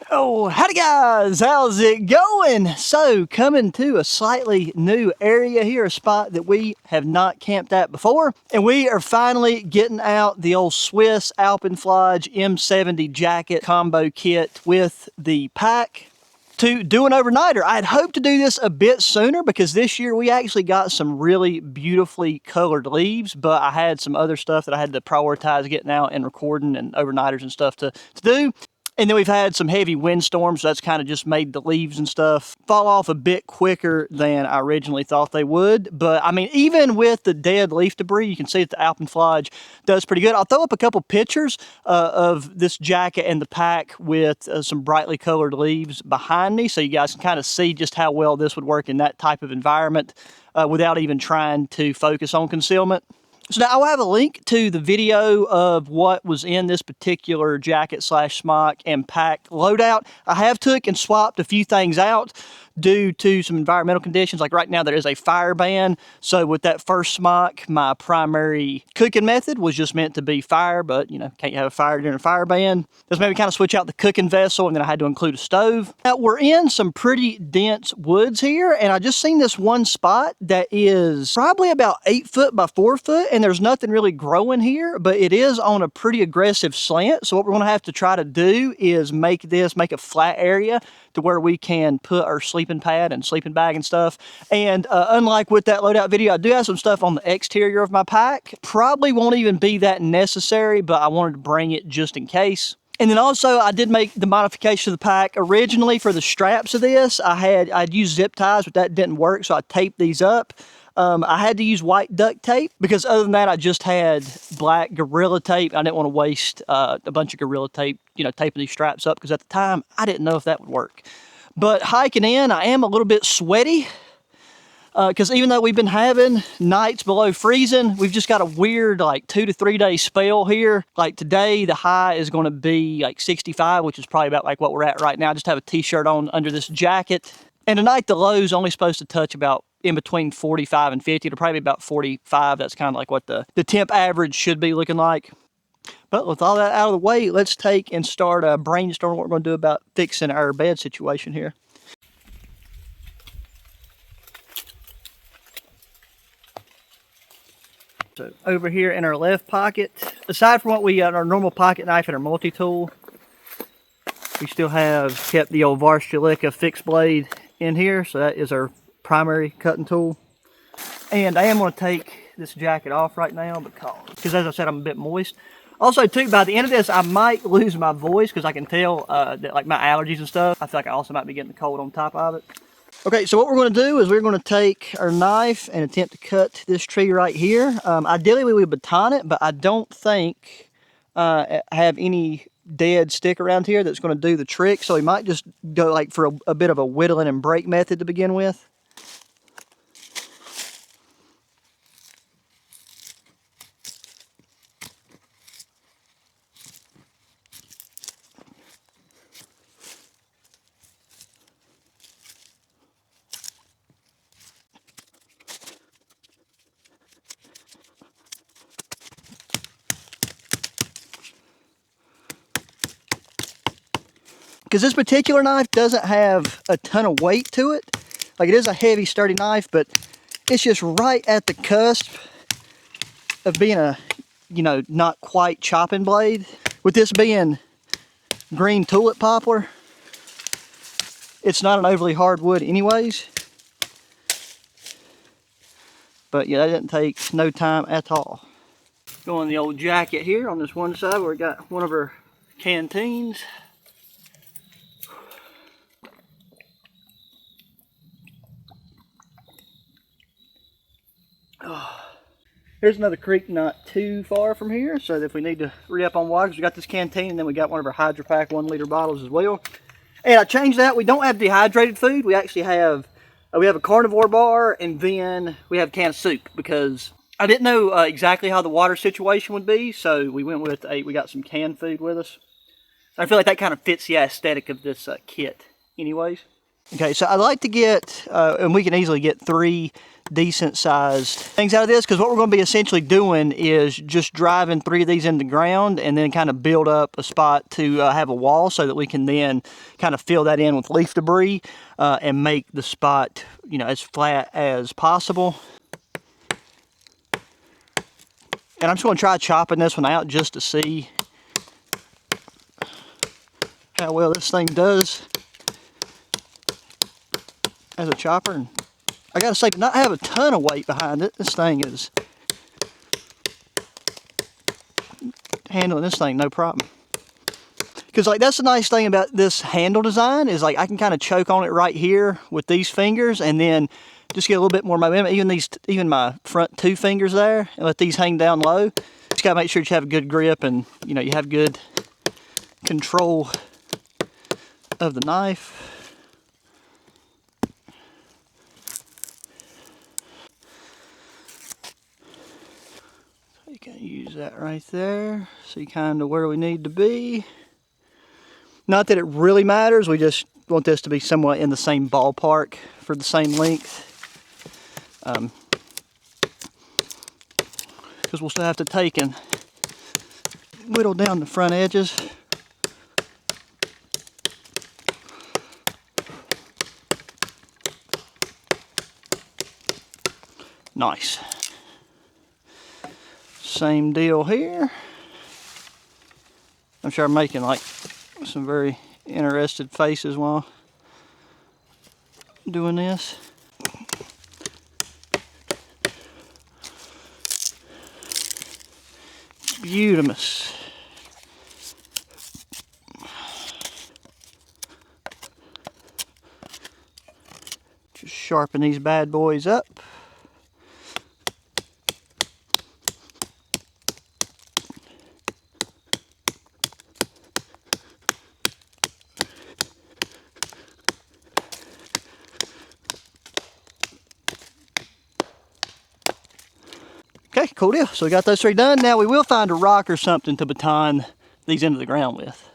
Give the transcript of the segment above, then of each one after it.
Oh, howdy guys, how's it going? So, coming to a slightly new area here, a spot that we have not camped at before. And we are finally getting out the old Swiss Alpenflage M70 jacket combo kit with the pack to do an overnighter. I had hoped to do this a bit sooner because this year we actually got some really beautifully colored leaves, but I had some other stuff that I had to prioritize getting out and recording and overnighters and stuff to do. And then we've had some heavy windstorms, so that's kind of just made the leaves and stuff fall off a bit quicker than I originally thought they would. But I mean, even with the dead leaf debris, you can see that the Alpenflage does pretty good. I'll throw up a couple pictures of this jacket and the pack with some brightly colored leaves behind me, so you guys can kind of see just how well this would work in that type of environment without even trying to focus on concealment. So now I'll have a link to the video of what was in this particular jacket slash smock and pack loadout. I have took and swapped a few things out due to some environmental conditions. Like right now there is a fire ban. So with that first smock, my primary cooking method was just meant to be fire, but you know, can't have a fire during a fire ban. This made me kind of switch out the cooking vessel, and then I had to include a stove. Now we're in some pretty dense woods here, and I just seen this one spot that is probably about 8 foot by 4 foot, and there's nothing really growing here, but it is on a pretty aggressive slant. So what we're gonna have to try to do is make a flat area to where we can put our sleeping pad and sleeping bag and stuff. And unlike with that loadout video, I do have some stuff on the exterior of my pack. Probably won't even be that necessary, but I wanted to bring it just in case. And then also I did make the modification of the pack. Originally for the straps of this, I'd used zip ties, but that didn't work, so I taped these up. I had to use white duct tape because other than that, I just had black Gorilla Tape. I didn't want to waste a bunch of Gorilla Tape, you know, taping these straps up, because at the time, I didn't know if that would work. But hiking in, I am a little bit sweaty because even though we've been having nights below freezing, we've just got a weird like 2 to 3 day spell here. Like today, the high is going to be like 65, which is probably about like what we're at right now. I just have a t-shirt on under this jacket. And tonight, the low is only supposed to touch about in between 45 and 50. It'll probably be about 45. That's kind of like what the temp average should be looking like. But with all that out of the way, let's take and start brainstorming what we're going to do about fixing our bed situation here. So over here in our left pocket, aside from what we got, our normal pocket knife and our multi-tool, we still have kept the old Varshalika fixed blade in here. So that is our primary cutting tool. And I am going to take this jacket off right now because as I said, I'm a bit moist. Also too, by the end of this, I might lose my voice because I can tell that like my allergies and stuff, I feel like I also might be getting the cold on top of it. Okay, so what we're going to do is we're going to take our knife and attempt to cut this tree right here. Ideally we would baton it, but I don't think I have any dead stick around here that's going to do the trick. So we might just go like for a bit of a whittling and break method to begin with. Because this particular knife doesn't have a ton of weight to it. Like, it is a heavy, sturdy knife, but it's just right at the cusp of being a, you know, not quite chopping blade. With this being green tulip poplar, it's not an overly hard wood anyways. But yeah, that didn't take no time at all. Going the old jacket here on this one side where we got one of our canteens. Here's another creek not too far from here, so that if we need to re-up on water, we got this canteen, and then we got one of our Hydro Pack 1 liter bottles as well. And I changed that. We don't have dehydrated food. We actually have a carnivore bar, and then we have a can of soup, because I didn't know exactly how the water situation would be, so we went with we got some canned food with us. I feel like that kind of fits the aesthetic of this kit anyways. Okay, so I like to get, and we can easily get 3 decent sized things out of this, because what we're going to be essentially doing is just driving 3 of these in the ground and then kind of build up a spot to have a wall, so that we can then kind of fill that in with leaf debris and make the spot, you know, as flat as possible. And I'm just going to try chopping this one out just to see how well this thing does as a chopper. And I gotta say, to not have a ton of weight behind it, this thing is handling this thing no problem. Because like, that's the nice thing about this handle design, is like I can kind of choke on it right here with these fingers and then just get a little bit more momentum. Even my front 2 fingers there, and let these hang down low. Just gotta make sure you have a good grip and, you know, you have good control of the knife. You can use that right there, see kind of where we need to be. Not that it really matters, we just want this to be somewhat in the same ballpark for the same length. Because we'll still have to take and whittle down the front edges. Nice. Same deal here. I'm sure I'm making like some very interested faces while doing this. Beautimous. Just sharpen these bad boys up. Okay, cool deal. So we got those 3 done. Now we will find a rock or something to baton these into the ground with.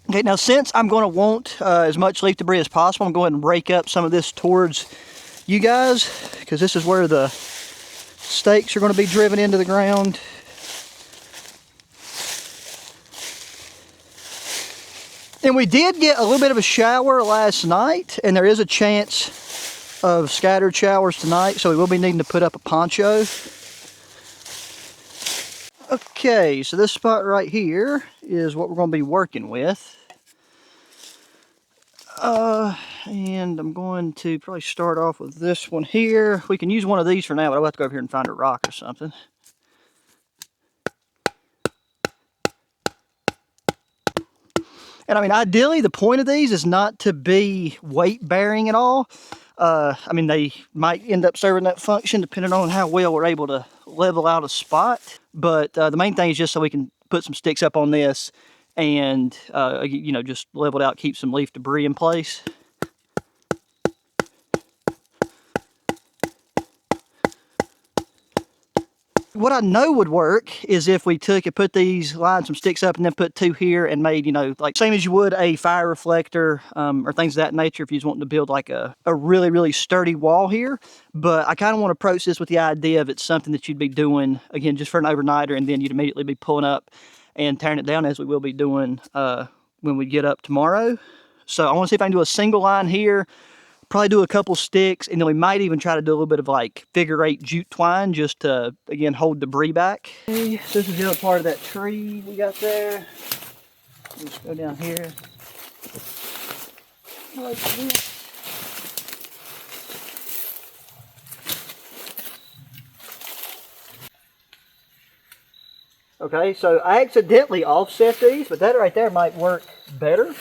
Okay, now since I'm going to want as much leaf debris as possible, I'm going to rake up some of this towards you guys, because this is where the stakes are going to be driven into the ground. And we did get a little bit of a shower last night, and there is a chance of scattered showers tonight, so we will be needing to put up a poncho. Okay, so this spot right here is what we're going to be working with. And I'm going to probably start off with this one here. We can use one of these for now, but I'll have to go over here and find a rock or something. And I mean, ideally, the point of these is not to be weight bearing at all. I mean, they might end up serving that function depending on how well we're able to level out a spot. But the main thing is just so we can put some sticks up on this and, you know, just level it out, keep some leaf debris in place. What I know would work is if we took and put these, lined some sticks up and then put 2 here and made, you know, like same as you would a fire reflector or things of that nature if you was wanting to build like a really, really sturdy wall here. But I kind of want to approach this with the idea of it's something that you'd be doing, again, just for an overnighter, and then you'd immediately be pulling up and tearing it down, as we will be doing when we get up tomorrow. So I want to see if I can do a single line here, probably do a couple sticks, and then we might even try to do a little bit of like figure-8 jute twine just to, again, hold debris back. Okay, this is the other part of that tree we got there. Let's go down here. Like this. Okay, so I accidentally offset these, but that right there might work better.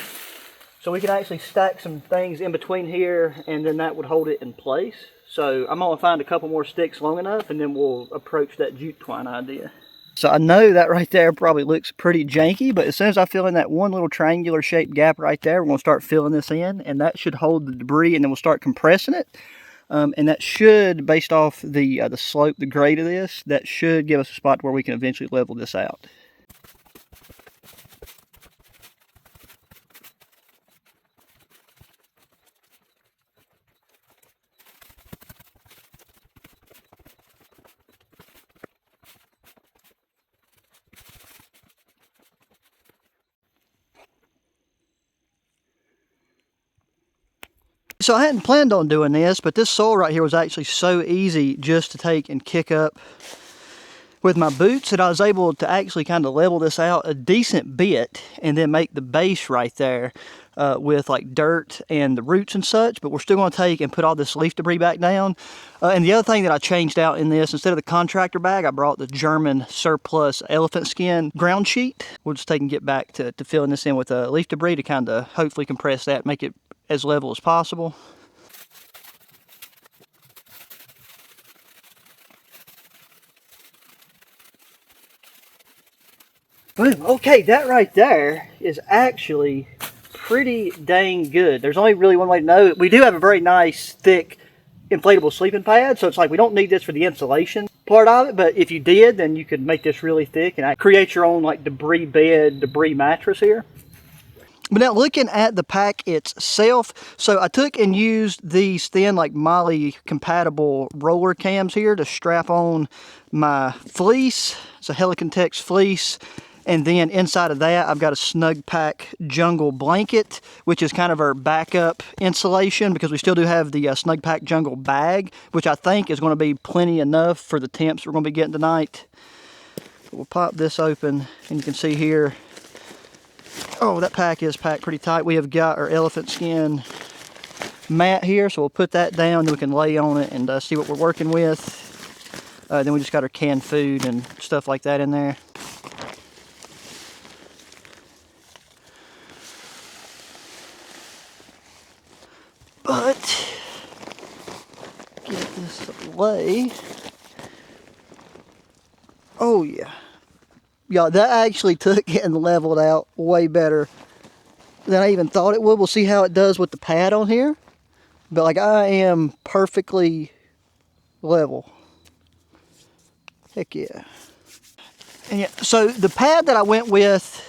So we can actually stack some things in between here, and then that would hold it in place. So I'm going to find a couple more sticks long enough, and then we'll approach that jute twine idea. So I know that right there probably looks pretty janky, but as soon as I fill in that one little triangular shaped gap right there, we're going to start filling this in, and that should hold the debris, and then we'll start compressing it. And that should, based off the slope, the grade of this, that should give us a spot where we can eventually level this out. So I hadn't planned on doing this, but this soil right here was actually so easy just to take and kick up with my boots that I was able to actually kind of level this out a decent bit and then make the base right there with like dirt and the roots and such. But we're still going to take and put all this leaf debris back down. And the other thing that I changed out in this, instead of the contractor bag, I brought the German surplus elephant skin ground sheet. We'll just take and get back to filling this in with leaf debris to kind of hopefully compress that, make it as level as possible. Boom. Okay, that right there is actually pretty dang good. There's only really one way to know. We do have a very nice, thick, inflatable sleeping pad, so it's like we don't need this for the insulation part of it, but if you did, then you could make this really thick and create your own like debris bed, debris mattress here. But now looking at the pack itself, so I took and used these thin like Molly compatible roller cams here to strap on my fleece. It's a Helicon Tex fleece. And then inside of that, I've got a Snug Pack Jungle blanket, which is kind of our backup insulation because we still do have the Snug Pack Jungle bag, which I think is going to be plenty enough for the temps we're going to be getting tonight. We'll pop this open and you can see here, oh, that pack is packed pretty tight. We have got our elephant skin mat here, so we'll put that down, then we can lay on it and see what we're working with. Then we just got our canned food and stuff like that in there. But, get this away. Oh yeah. Yeah, that actually took and leveled out way better than I even thought it would. We'll see how it does with the pad on here. But like I am perfectly level. Heck yeah. And yeah, so the pad that I went with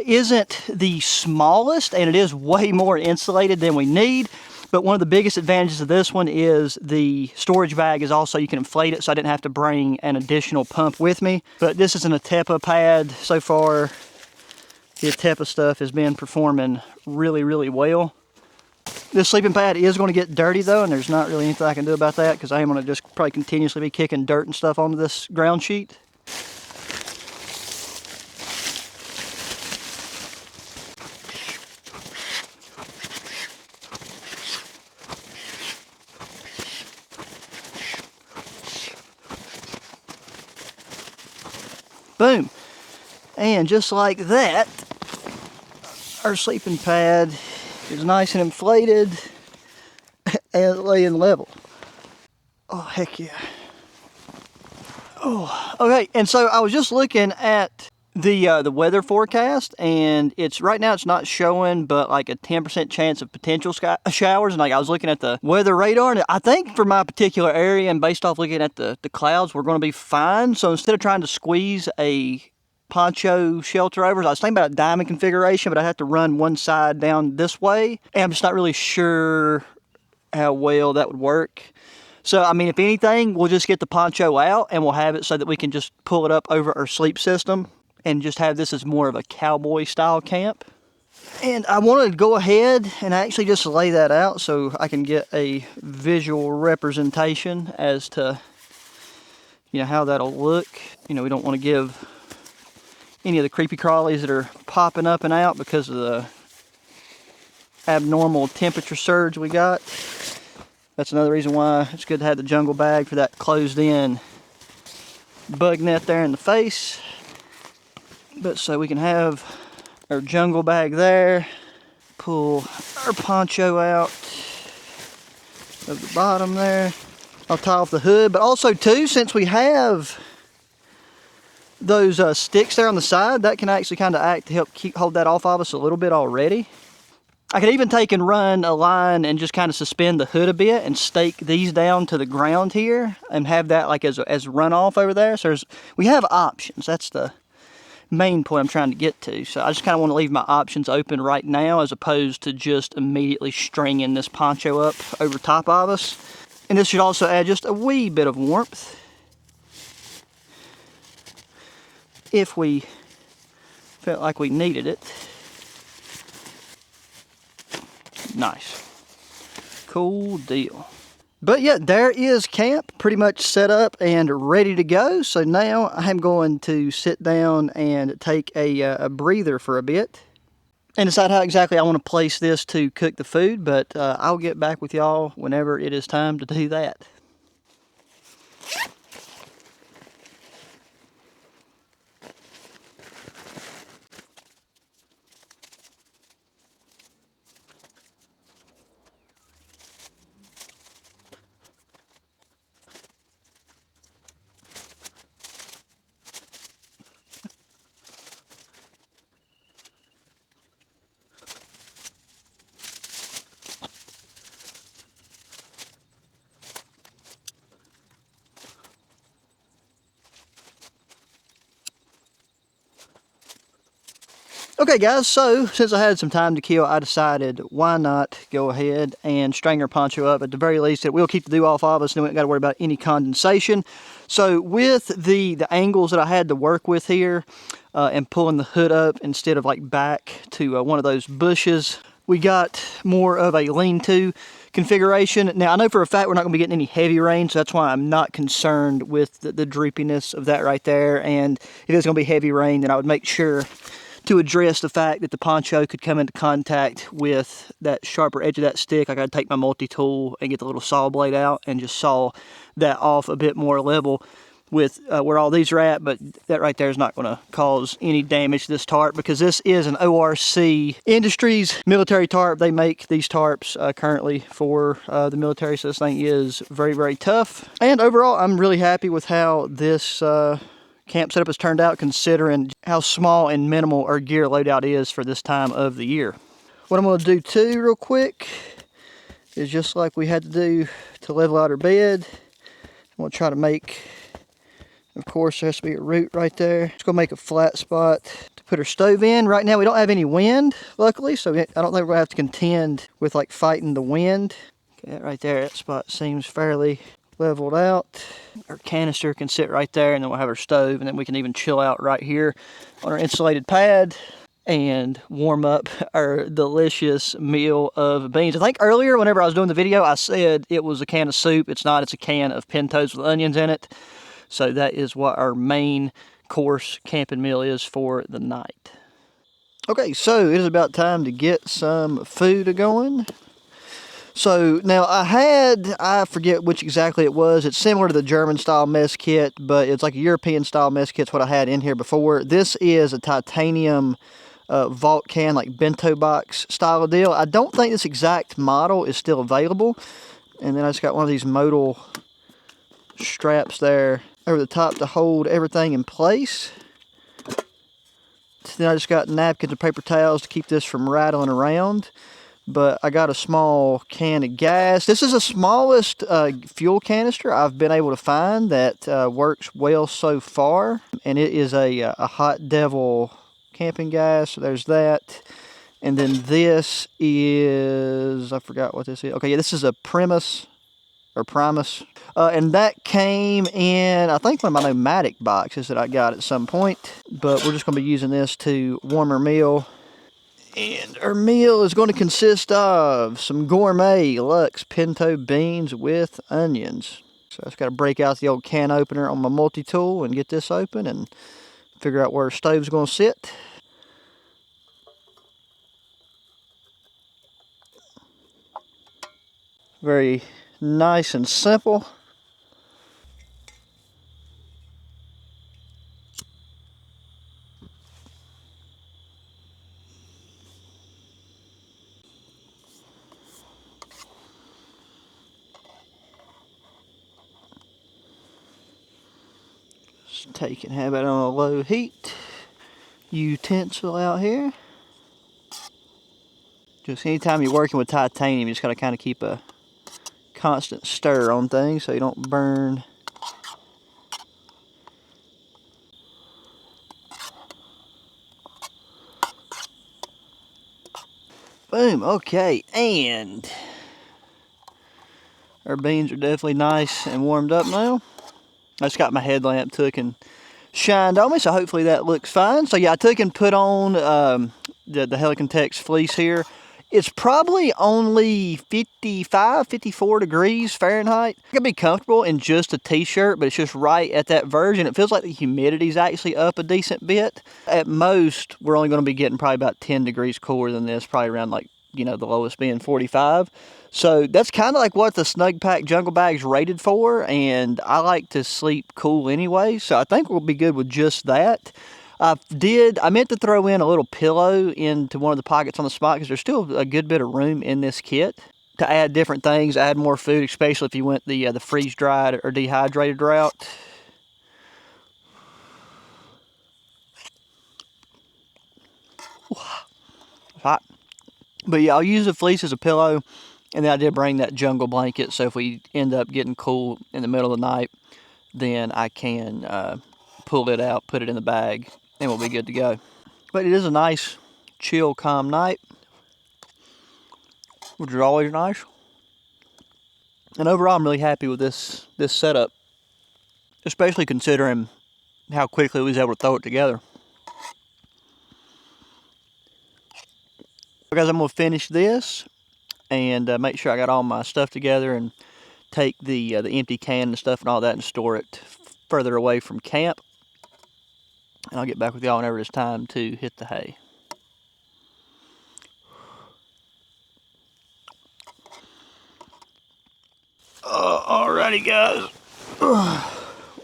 isn't the smallest, and it is way more insulated than we need. But one of the biggest advantages of this one is the storage bag is also, you can inflate it, so I didn't have to bring an additional pump with me. But this is an Atepa pad. So far, the Atepa stuff has been performing really, really well. This sleeping pad is going to get dirty though, and there's not really anything I can do about that because I am going to just probably continuously be kicking dirt and stuff onto this ground sheet. Boom. And just like that, our sleeping pad is nice and inflated and laying level. Oh, heck yeah. Oh, okay. And so I was just looking at the weather forecast, and it's right now it's not showing but like a 10% chance of potential showers. And like I was looking at the weather radar, and I think for my particular area and based off looking at the clouds, we're going to be fine. So instead of trying to squeeze a poncho shelter over, I was thinking about a diamond configuration, but I have to run one side down this way, and I'm just not really sure how well that would work. So, I mean, if anything, we'll just get the poncho out and we'll have it so that we can just pull it up over our sleep system and just have this as more of a cowboy style camp. And I wanted to go ahead and actually just lay that out so I can get a visual representation as to, you know, how that'll look. You know, we don't want to give any of the creepy crawlies that are popping up and out because of the abnormal temperature surge we got. That's another reason why it's good to have the jungle bag for that closed in bug net there in the face. But so we can have our jungle bag there, pull our poncho out of the bottom there. I'll tie off the hood, but also too, since we have those sticks there on the side, that can actually kind of act to help hold that off of us a little bit already. I could even take and run a line and just kind of suspend the hood a bit and stake these down to the ground here and have that like as runoff over there. So we have options. That's the main point I'm trying to get to. So I just kind of want to leave my options open right now as opposed to just immediately stringing this poncho up over top of us. And this should also add just a wee bit of warmth if we felt like we needed it. Nice. Cool deal. But yeah, there is camp pretty much set up and ready to go. So now I'm going to sit down and take a breather for a bit and decide how exactly I want to place this to cook the food. But I'll get back with y'all whenever it is time to do that. Okay guys, so since I had some time to kill, I decided why not go ahead and string our poncho up. At the very least, it will keep the dew off of us and we ain't got to worry about any condensation. So with the angles that I had to work with here and pulling the hood up instead of like back to one of those bushes, we got more of a lean-to configuration. Now I know for a fact we're not going to be getting any heavy rain, so that's why I'm not concerned with the droopiness of that right there. And if it's going to be heavy rain, then I would make sure to address the fact that the poncho could come into contact with that sharper edge of that stick. I gotta take my multi-tool and get the little saw blade out and just saw that off a bit more level with where all these are at, but that right there is not gonna cause any damage to this tarp because this is an ORC Industries military tarp. They make these tarps currently for the military, so this thing is very, very tough. And overall, I'm really happy with how this camp setup has turned out considering how small and minimal our gear loadout is for this time of the year. What I'm going to do too real quick is just like we had to do to level out our bed. I'm going to try to make, of course there has to be a root right there. Just going to make a flat spot to put our stove in. Right now we don't have any wind luckily, so I don't think we're going to have to contend with like fighting the wind. Okay, that right there, that spot seems fairly leveled out. Our canister can sit right there and then we'll have our stove and then we can even chill out right here on our insulated pad and warm up our delicious meal of beans. I think earlier whenever I was doing the video I said it was a can of soup. It's not, it's a can of pintos with onions in it. So that is what our main course camping meal is for the night. Okay, so it is about time to get some food going. So now I forget which exactly it was. It's similar to the German style mess kit, but it's like a European style mess kit's what I had in here before. This is a titanium vault can, like bento box style of deal. I don't think this exact model is still available. And then I just got one of these modal straps there over the top to hold everything in place. Then I just got napkins and paper towels to keep this from rattling around. But I got a small can of gas. This is the smallest fuel canister I've been able to find that works well so far. And it is a Hot Devil camping gas. So there's that. And then this is, I forgot what this is. Okay, yeah, this is a Primus. And that came in, I think, one of my nomadic boxes that I got at some point. But we're just going to be using this to warm our meal. And our meal is going to consist of some gourmet Lux pinto beans with onions. So I just got to break out the old can opener on my multi-tool and get this open and figure out where our stove's going to sit. Very nice and simple. Take and have it on a low heat utensil out here. Just anytime you're working with titanium, you just got to kind of keep a constant stir on things so you don't burn. Boom, okay, and our beans are definitely nice and warmed up now. I just got my headlamp took and shined on me, so hopefully that looks fine. So yeah, I took and put on the Helicon Tex fleece here. It's probably only 55, 54 degrees Fahrenheit. I could be comfortable in just a t-shirt, but it's just right at that verge, and it feels like the humidity's actually up a decent bit. At most, we're only going to be getting probably about 10 degrees cooler than this, probably around like, you know, the lowest being 45. So that's kind of like what the Snug Pack Jungle Bag's rated for, and I like to sleep cool anyway, so I think we'll be good with just that. I meant to throw in a little pillow into one of the pockets on the spot because there's still a good bit of room in this kit to add different things, add more food, especially if you went the freeze-dried or dehydrated route. Hot. But yeah, I'll use the fleece as a pillow, and then I did bring that jungle blanket, so if we end up getting cool in the middle of the night, then I can pull it out, put it in the bag, and we'll be good to go. But it is a nice, chill, calm night, which is always nice. And overall, I'm really happy with this setup, especially considering how quickly we was able to throw it together. So guys, I'm gonna finish this and make sure I got all my stuff together and take the empty can and stuff and all that and store it further away from camp. And I'll get back with y'all whenever it's time to hit the hay. Alrighty guys.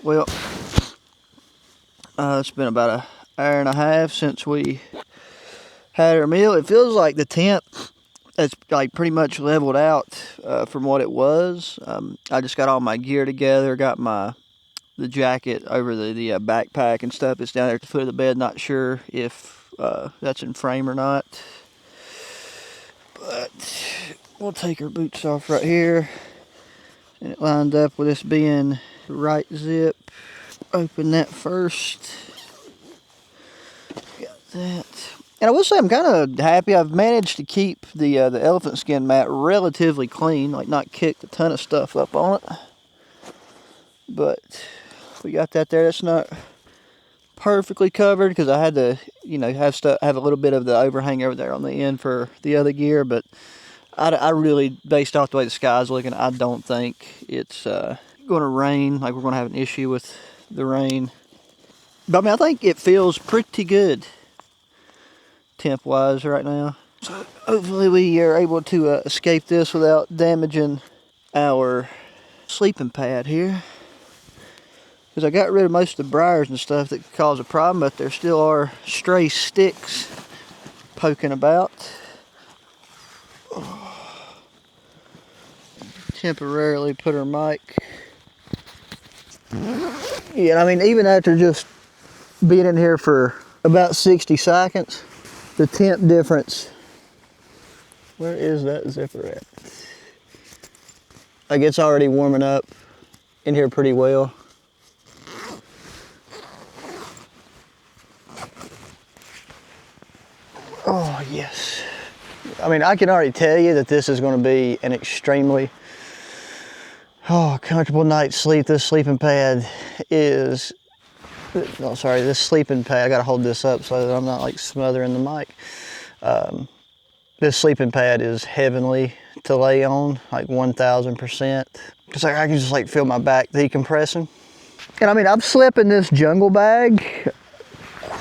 Well, it's been about an hour and a half since we had our meal. It feels like the tent has like pretty much leveled out from what it was. I just got all my gear together, got the jacket over the backpack and stuff. It's down there at the foot of the bed. Not sure if that's in frame or not. But we'll take our boots off right here. And it lined up with this being the right zip. Open that first. Got that. And I will say I'm kind of happy. I've managed to keep the elephant skin mat relatively clean, like not kicked a ton of stuff up on it. But we got that there. That's not perfectly covered because I had to, you know, have a little bit of the overhang over there on the end for the other gear. But I really, based off the way the sky's looking, I don't think it's going to rain. Like we're going to have an issue with the rain. But I mean, I think it feels pretty good temp-wise right now. So hopefully we are able to escape this without damaging our sleeping pad here. Because I got rid of most of the briars and stuff that could cause a problem, but there still are stray sticks poking about. Temporarily put our mic. Yeah, I mean, even after just being in here for about 60 seconds, the temp difference. Where is that zipper at? Like it's already warming up in here pretty well. Oh yes. I mean, I can already tell you that this is going to be an extremely comfortable night's sleep. This sleeping pad is, oh sorry, this sleeping pad, I gotta hold this up so that I'm not like smothering the mic. This sleeping pad is heavenly to lay on, like 1000%. Cause I can just like feel my back decompressing. And I mean, I've slept in this jungle bag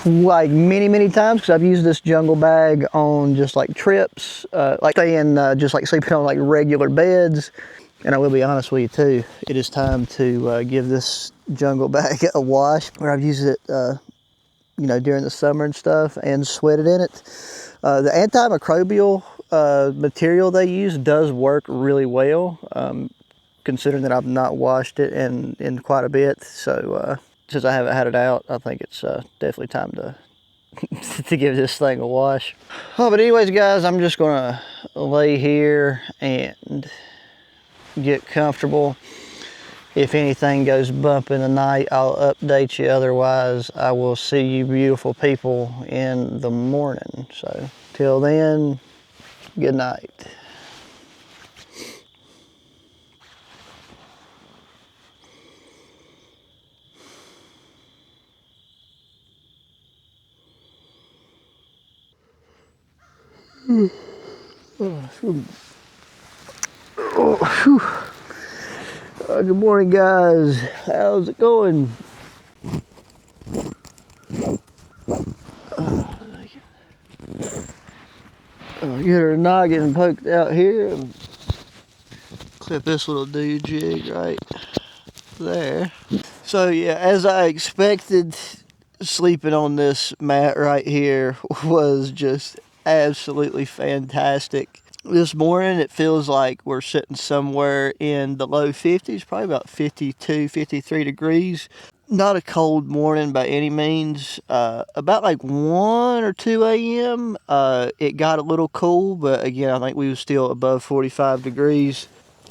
like many times because I've used this jungle bag on just like trips, like staying, just like sleeping on like regular beds. And I will be honest with you too, it is time to give this jungle bag a wash, where I've used it, you know, during the summer and stuff, and sweated in it. The antimicrobial material they use does work really well, considering that I've not washed it in quite a bit. So since I haven't had it out, I think it's definitely time to to give this thing a wash. Oh, but anyways, guys, I'm just gonna lay here and get comfortable. If anything goes bump in the night, I'll update you. Otherwise, I will see you beautiful people in the morning. So till then, good night. Good morning, guys. How's it going? Get her noggin poked out here and clip this little dude jig right there. So yeah, as I expected, sleeping on this mat right here was just absolutely fantastic. This morning it feels like we're sitting somewhere in the low 50s, probably about 52, 53 degrees. Not a cold morning by any means. About like 1 or 2 a.m. It got a little cool, but again, I think we were still above 45 degrees.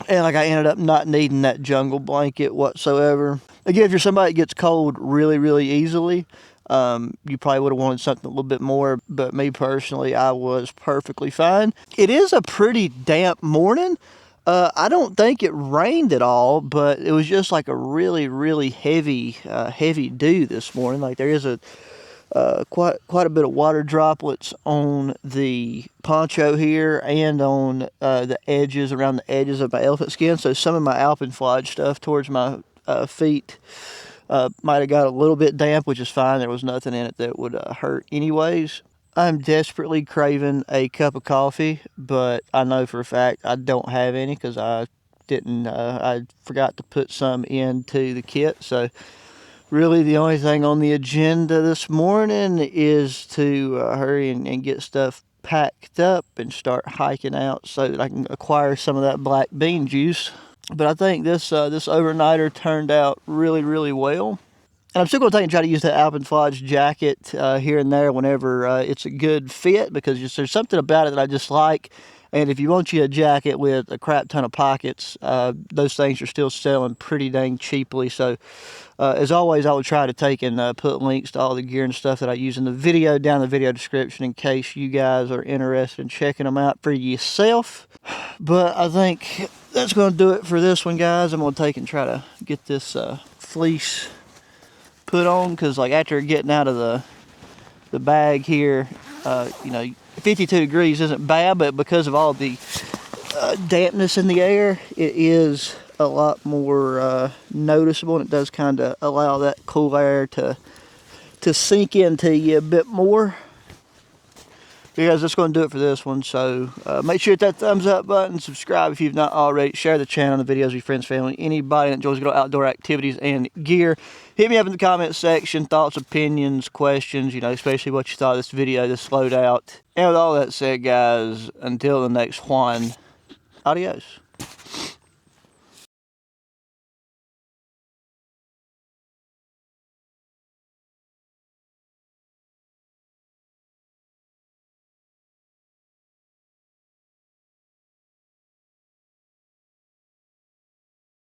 And like I ended up not needing that jungle blanket whatsoever. Again, if you're somebody that gets cold really, really easily, you probably would have wanted something a little bit more, but me personally, I was perfectly fine. It is a pretty damp morning. I don't think it rained at all, but it was just like a really, really heavy dew this morning. Like there is quite a bit of water droplets on the poncho here and on the edges, around the edges of my elephant skin. So some of my Alpenflage stuff towards my feet might have got a little bit damp, which is fine. There was nothing in it that would hurt anyways. I'm desperately craving a cup of coffee, but I know for a fact I don't have any because I forgot to put some into the kit. So really the only thing on the agenda this morning is to hurry and get stuff packed up and start hiking out so that I can acquire some of that black bean juice. But I think this overnighter turned out really, really well. And I'm still going to try to use the Alpenflage jacket here and there whenever it's a good fit, because there's something about it that I just like. And if you want you a jacket with a crap ton of pockets, those things are still selling pretty dang cheaply. So as always, I will try to take and put links to all the gear and stuff that I use in the video down in the video description in case you guys are interested in checking them out for yourself. But I think that's going to do it for this one, guys. I'm going to take and try to get this fleece put on, because like after getting out of the bag here, 52 degrees isn't bad, but because of all the dampness in the air, it is a lot more noticeable, and it does kind of allow that cool air to sink into you a bit more. Guys, that's going to do it for this one. So make sure to hit that thumbs up button, subscribe if you've not already, share the channel and the videos with your friends, family, anybody that enjoys good outdoor activities and gear. Hit me up in the comment section, thoughts, opinions, questions, especially what you thought of this video, this loadout. And with all that said, guys, until the next one, adios.